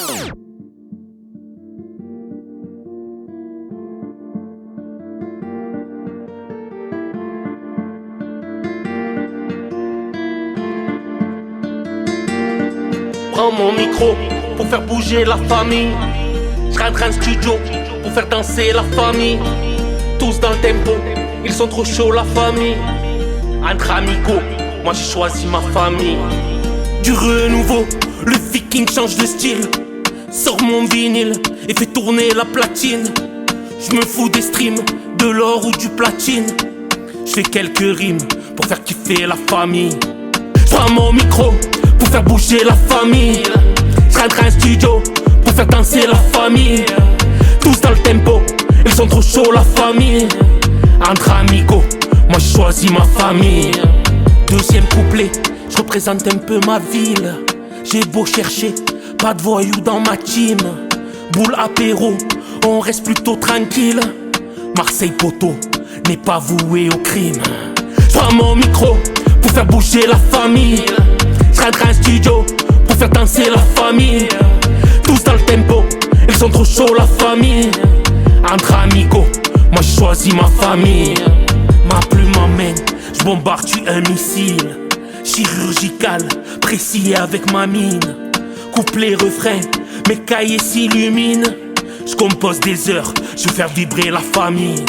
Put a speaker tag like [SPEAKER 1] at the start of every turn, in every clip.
[SPEAKER 1] Prends mon micro pour faire bouger la famille. Je rentre en studio pour faire danser la famille. Tous dans le tempo, ils sont trop chauds la famille. Entre amicaux, moi j'ai choisi ma famille. Du renouveau, le viking change de style. Sors mon vinyle et fais tourner la platine. Je me fous des streams, de l'or ou du platine. Je fais quelques rimes pour faire kiffer la famille. Prends mon micro pour faire bouger la famille. Je rentre en studio pour faire danser la famille. Tous dans le tempo, ils sont trop chauds la famille. Entre amicaux, moi j'ai choisi ma famille. Deuxième couplet, je représente un peu ma ville. J'ai beau chercher, pas de voyous dans ma team. Boule apéro, on reste plutôt tranquille. Marseille poteau n'est pas voué au crime. Prends mon micro pour faire bouger la famille. Je rentre en studio pour faire danser la famille. Tous dans le tempo, ils sont trop chauds la famille. Entre amicaux, moi j'ai choisi ma famille. Ma plume m'emmène, je bombarde, tue un missile. Chirurgical, précis avec ma mine. Couplet, refrain, mes cahiers s'illuminent. Je compose des heures, je veux faire vibrer la famille.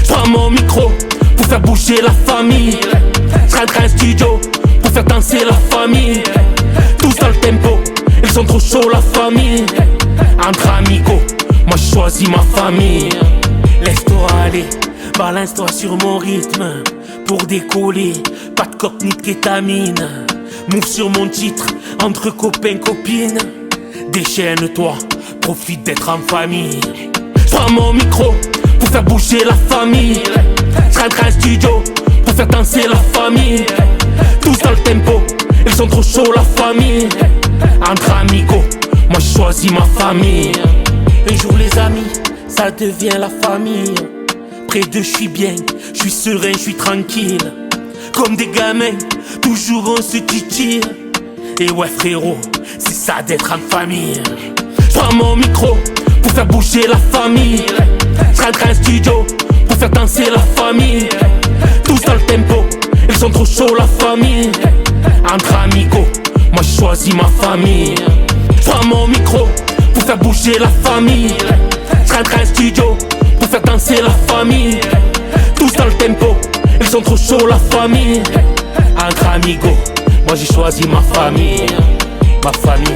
[SPEAKER 1] Prends mon micro pour faire bouger la famille. Je rentre en studio pour faire danser la famille. Tous dans le tempo, ils sont trop chauds la famille. Entre amicaux, moi j'ai choisi ma famille. Laisse-toi aller, balance-toi sur mon rythme. Pour décoller, pas de coke ni de kétamine. Move sur mon titre, entre copains, copines. Déchaîne-toi, profite d'être en famille. Prends mon micro pour faire bouger la famille. Je rentre en studio pour faire danser la famille. Tous dans le tempo, ils sont trop chauds la famille. Entre amicaux, moi j'ai choisi ma famille. Un jour les amis, ça devient la famille. Près d'eux je suis bien, je suis serein, je suis tranquille. Comme des gamins, toujours on se titille. Et ouais frérot, c'est ça d'être en famille. Prends mon micro pour faire bouger la famille. Je rentre en studio pour faire danser la famille. Tous dans le tempo, ils sont trop chauds la famille. Entre amicaux, moi j'ai choisi ma famille. Prends mon micro pour faire bouger la famille. Je rentre en studio pour faire danser la famille. Tous dans le tempo, ils sont trop chauds la famille. Entre amigos, moi j'ai choisi ma famille. Ma famille.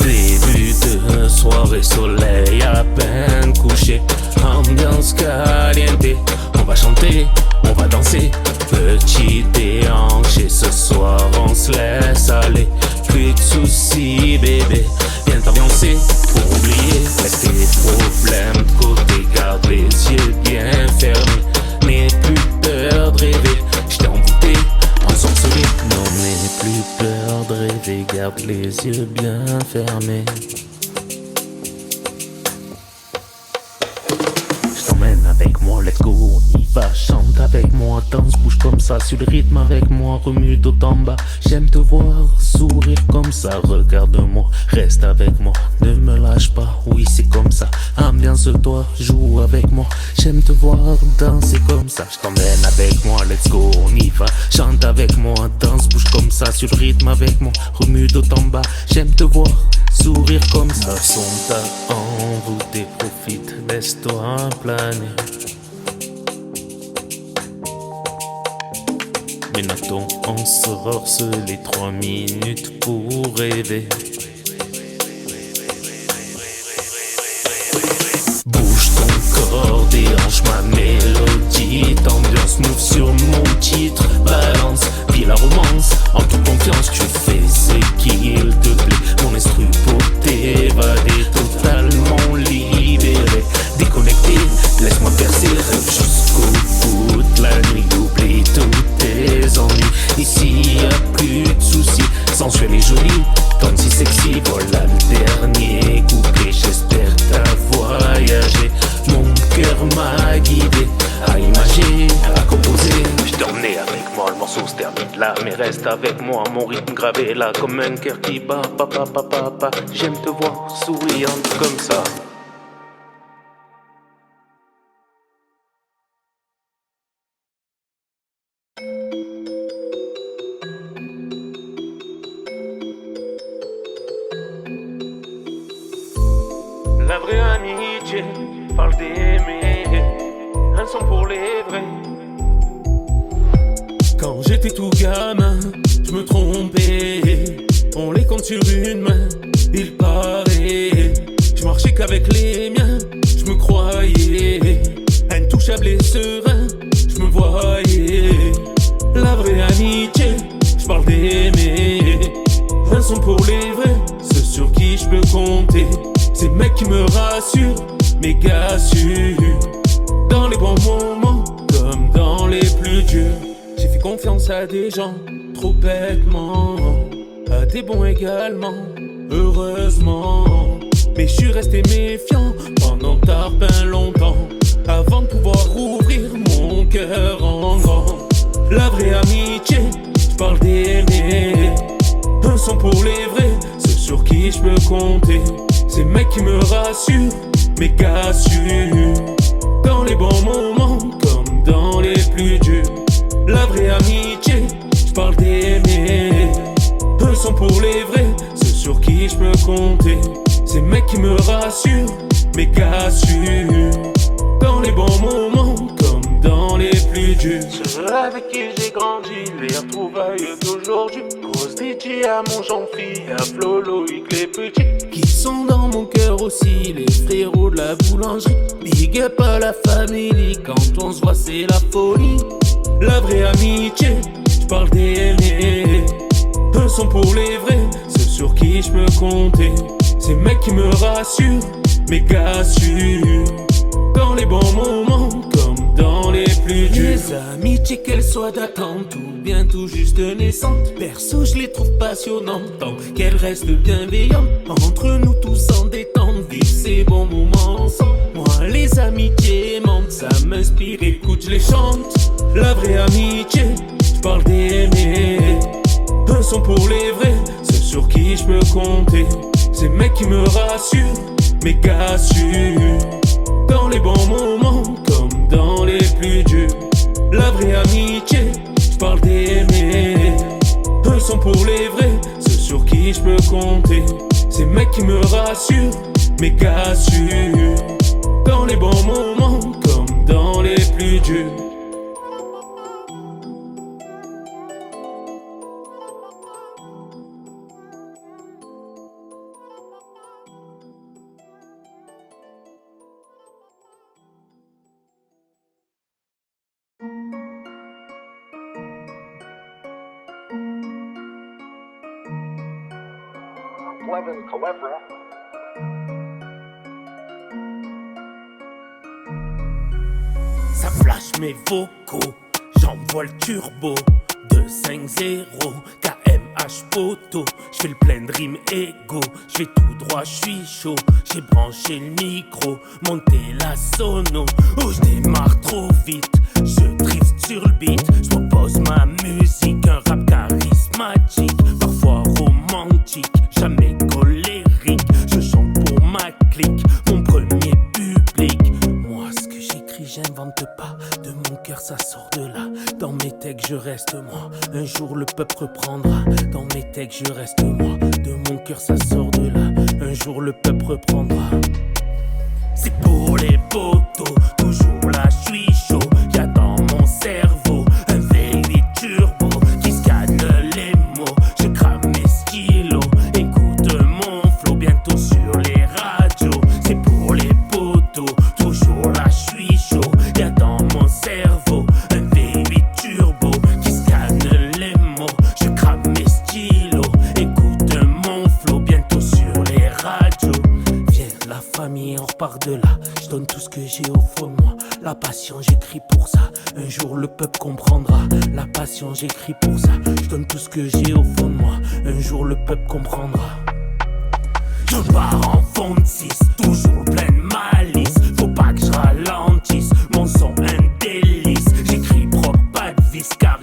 [SPEAKER 2] Début de soirée, soleil à peine couché. Ambiance caliente, on va chanter, on va danser. Petit déhanché, ce soir on se laisse aller. Plus de soucis bébé, viens t'ambiancer pour oublier. Laisse tes problèmes de côté, garde les yeux bien fermés. N'aie plus peur de rêver, j't'ai embouté, ensorcelé. Non n'aie plus peur de rêver, garde les yeux bien fermés. Avec moi, let's go, on y va, chante avec moi, danse, bouge comme ça, sur le rythme avec moi, remue d'haut en bas. J'aime te voir sourire comme ça, regarde-moi, reste avec moi, ne me lâche pas, oui c'est comme ça. Ambiance-toi, joue avec moi, j'aime te voir danser comme ça. Je t'emmène avec moi, let's go, on y va, chante avec moi, danse, bouge comme ça, sur le rythme avec moi, remue d'haut en bas. J'aime te voir sourire comme ça. Le son t'a envoûté, profite, laisse-toi planer. Maintenant on sort les 3 minutes pour rêver. Bouge ton corps, déhanche ma mélodie. T'ambiance, move sur mon titre. Balance, vis la romance. En toute confiance, tu fais ce qu'il te plaît. Mon instru pour t'évader, totalement libéré. Déconnecté, laisse-moi percer. Rêve jusqu'au bout de la nuit. Oublie tous tes ennuis. Ici y'a plus de soucis. Sensuel et joli, comme si sexy. Voilà le dernier couplet. J'espère t'as voyagé. Mon cœur m'a guidé. Aïe couplets avec moi, le morceau se termine là. Mais reste avec moi, mon rythme gravé là, comme un cœur qui bat, papa, papa, papa. J'aime te voir souriante comme ça.
[SPEAKER 1] La vraie amitié parle d'aimer, un son pour les vrais. Quand j'étais tout gamin, je me trompais. On les compte sur une main, il paraît. Je marchais qu'avec les miens, je me croyais intouchable et serein, je me voyais. La vraie amitié, je parle d'aimer, un son pour les vrais, ceux sur qui je peux compter. Ces mecs qui me rassurent, méga sûrs, dans les bons moments comme dans les plus durs. J'ai fait confiance à des gens, trop bêtement, à des bons également, heureusement. Mais je suis resté méfiant pendant tard ben longtemps, avant de pouvoir ouvrir mon cœur en grand. La vraie amitié, je parle d'aimer, un son pour les vrais, ceux sur qui je peux compter. Ces mecs qui me rassurent, méga sûrs, dans les bons moments comme dans les plus durs. La vraie amitié, je parle d'aimer, un son pour les vrais, ceux sur qui je peux compter. Ces mecs qui me rassurent, méga sûrs, dans les bons moments comme dans les plus durs. Ceux avec qui j'ai grandi, les retrouvailles d'aujourd'hui. Grosse DJ à mon Jean-Phi, à Flo, Loïc, les petits qui sont dans mon cœur aussi, les frérots de la boulangerie. Big up à la famille, quand on se voit c'est la folie. La vraie amitié, je parle d'aimer, un son pour les vrais, ceux sur qui je peux compter. Ces mecs qui me rassurent, méga sûrs, dans les bons moments comme dans les plus durs. Les amitiés qu'elles soient d'attente ou bien tout juste naissantes, perso je les trouve passionnantes tant qu'elles restent bienveillantes. Entre nous tous en détente, vivre ces bons moments ensemble. Moi les amitiés mentent, ça m'inspire, écoute je les chante. La vraie amitié, je parle d'aimer, un son pour les vrais, ceux sur qui je peux compter. Ces mecs qui me rassurent, méga sûrs, dans les bons moments comme dans les plus durs. La vraie amitié, je parle d'aimer, un son pour les vrais, ceux sur qui je peux compter. Ces mecs qui me rassurent, méga sûrs, dans les bons moments comme dans les plus durs.
[SPEAKER 2] Ça flash mes vocaux, j'envoie le turbo 250 KMH photo. J'fais le plein de rimes égo, j'vais tout droit, j'suis chaud. J'ai branché le micro, monté la sono. Oh j'démarre trop vite, je drift sur le beat. J'propose ma musique, un rap charismatique, parfois romantique, jamais colérique. Je chante pour ma clique, mon premier public. Moi ce que j'écris j'invente pas, de mon cœur ça sort de là. Dans mes textes je reste moi, un jour le peuple reprendra. Dans mes textes je reste moi, de mon cœur ça sort de là. Un jour le peuple reprendra. C'est pour les potos, toujours là je suis chaud. Y'a dans mon cerveau un V8 turbo qui scanne les mots. Je crame mes stylos, écoute mon flow bientôt sur les radios. C'est pour les potos, toujours là je suis chaud. Y'a dans mon cerveau un V8 turbo qui scanne les mots. Je crame mes stylos, écoute mon flow bientôt sur les radios. Viens la famille, on repart de là. Je donne tout ce que j'ai au fond de moi. La passion, j'écris pour ça. Un jour le peuple comprendra. La passion, j'écris pour ça. Je donne tout ce que j'ai au fond de moi. Un jour le peuple comprendra. Je pars en fond de 6, toujours plein de malice. Faut pas que je ralentisse, mon son un délice. J'écris propre, pas de vice, car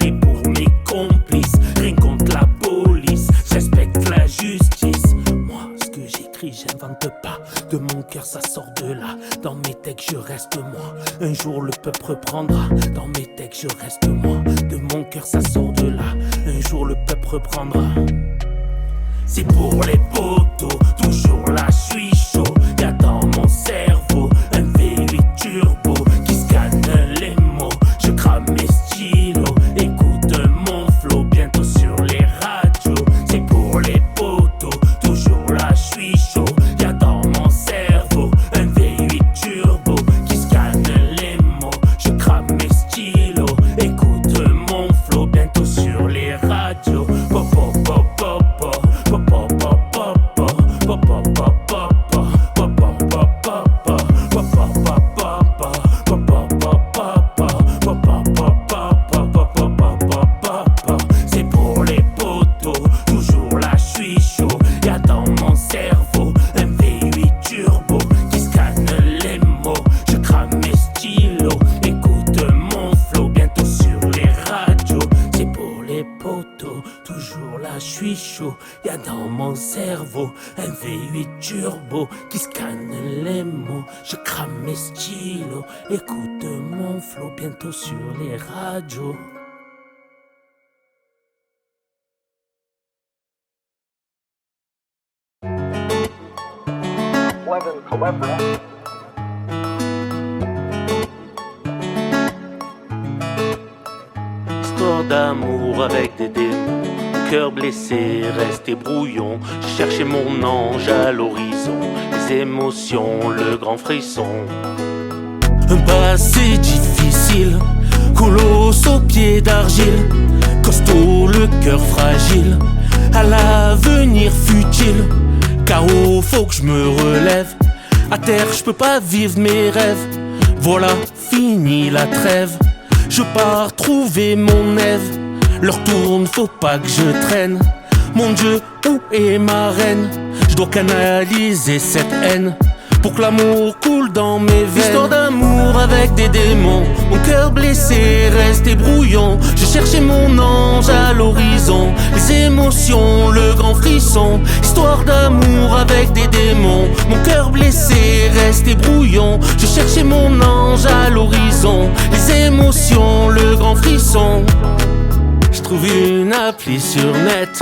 [SPEAKER 2] cœur ça sort de là. Dans mes textes je reste moi. Un jour le peuple reprendra. Dans mes textes je reste moi. De mon cœur ça sort de là. Un jour le peuple reprendra. C'est pour les potos, toujours là je suis chaud. Y'a dans mon cerveau un V8 turbo qui scanne les mots. Je crame mes stylos, écoute mon flow bientôt sur les radios. C'est pour les potos, toujours là je suis chaud. Y'a dans mon cerveau un V8 turbo qui scanne les mots. Je crame mes stylos, écoute mon flow bientôt sur les radios. Pop, pop, pop, pop, pop. C'est pour les potos, toujours là je suis chaud. Y'a dans mon cerveau un V8 turbo qui scanne les mots. Je crame mes stylos, écoute mon flow bientôt sur les radios. C'est pour les potos, toujours là je suis chaud. Y'a dans mon cerveau un V8 turbo qui scanne les mots. Je crame mes stylos, écoute mon flow bientôt sur les radios. Histoire d'amour avec des démons, cœur blessé, resté brouillon. J'ai cherché mon ange à l'horizon, les émotions, le grand frisson. Un passé difficile, colosse aux pieds d'argile, costaud le cœur fragile, à l'avenir futile. KO, faut que je me relève, à terre je peux pas vivre mes rêves. Voilà, fini la trêve, je pars trouver mon Ève. L'heure tourne, faut pas que je traîne. Mon Dieu, où est ma reine? Je dois canaliser cette haine pour que l'amour coule dans mes veines. Histoire d'amour avec des démons, mon cœur blessé, resté brouillon. Je cherchais mon ange à l'horizon, les émotions, le grand frisson. Histoire d'amour avec des démons, mon cœur blessé, resté brouillon. Je cherchais mon ange à l'horizon, les émotions, le grand frisson. Je trouve une appli sur net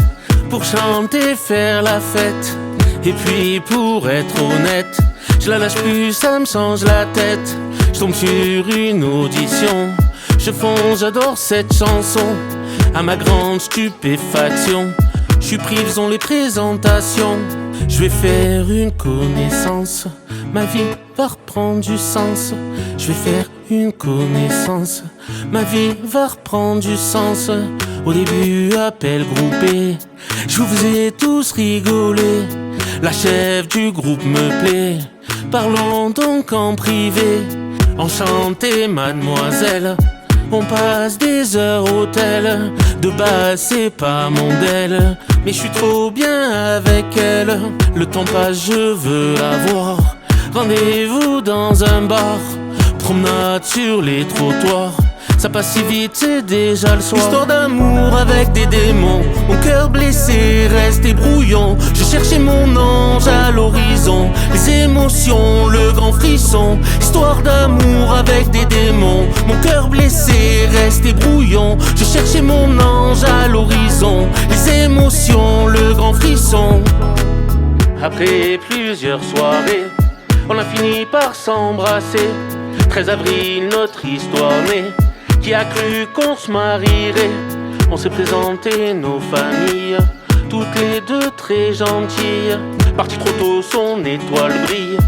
[SPEAKER 2] pour chanter, faire la fête. Et puis pour être honnête, je la lâche plus, ça me change la tête. Je tombe sur une audition, je fonce, j'adore cette chanson. À ma grande stupéfaction, je suis pris, faisons les présentations. Je vais faire une connaissance, ma vie va reprendre du sens. Je vais faire une connaissance, ma vie va reprendre du sens. Au début, appel groupé, je vous faisais tous rigoler. La chef du groupe me plaît, parlons donc en privé. Enchantée mademoiselle, on passe des heures au tel. De base c'est pas mon del, mais je suis trop bien avec elle. Le temps passe, je veux la voir. Rendez-vous dans un bar, promenade sur les trottoirs. Ça passe si vite, c'est déjà le soir. Histoire d'amour avec des démons, mon cœur blessé, resté brouillon. Je cherchais mon ange à l'horizon, les émotions, le grand frisson. Histoire d'amour avec des démons, mon cœur blessé, resté brouillon. Je cherchais mon ange à l'horizon, les émotions, le grand frisson. Après plusieurs soirées, on a fini par s'embrasser. 13 avril, notre histoire née. Qui a cru qu'on se marierait? On s'est présenté nos familles, toutes les deux très gentilles. Parti trop tôt, son étoile brille.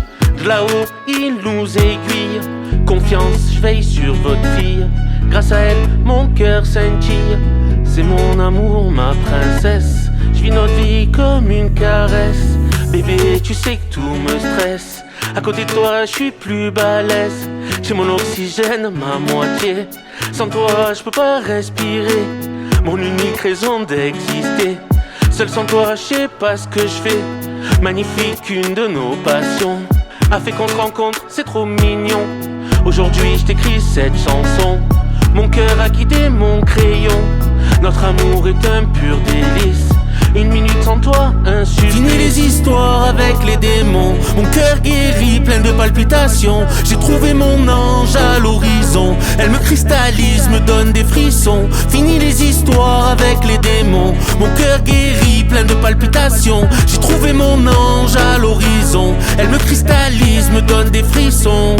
[SPEAKER 2] De là-haut, il nous aiguille. Confiance, je veille sur votre fille. Grâce à elle, mon cœur scintille. C'est mon amour, ma princesse. Je vis notre vie comme une caresse. Bébé, tu sais que tout me stresse. À côté de toi, je suis plus balèze. J'ai mon oxygène, ma moitié. Sans toi, je peux pas respirer. Mon unique raison d'exister. Seul sans toi, je sais pas ce que je fais. Magnifique, une de nos passions a fait qu'on se rencontre, c'est trop mignon. Aujourd'hui, je t'écris cette chanson. Mon cœur a quitté mon crayon. Notre amour est un pur délice.
[SPEAKER 1] Une minute sans toi, un suspect.
[SPEAKER 2] Fini les histoires avec les démons. Mon cœur guéri, plein de palpitations. J'ai trouvé mon ange à l'horizon. Elle me cristallise, me donne des frissons. Fini les histoires avec les démons. Mon cœur guéri, plein de palpitations. J'ai trouvé mon ange à l'horizon. Elle me cristallise, me donne des frissons.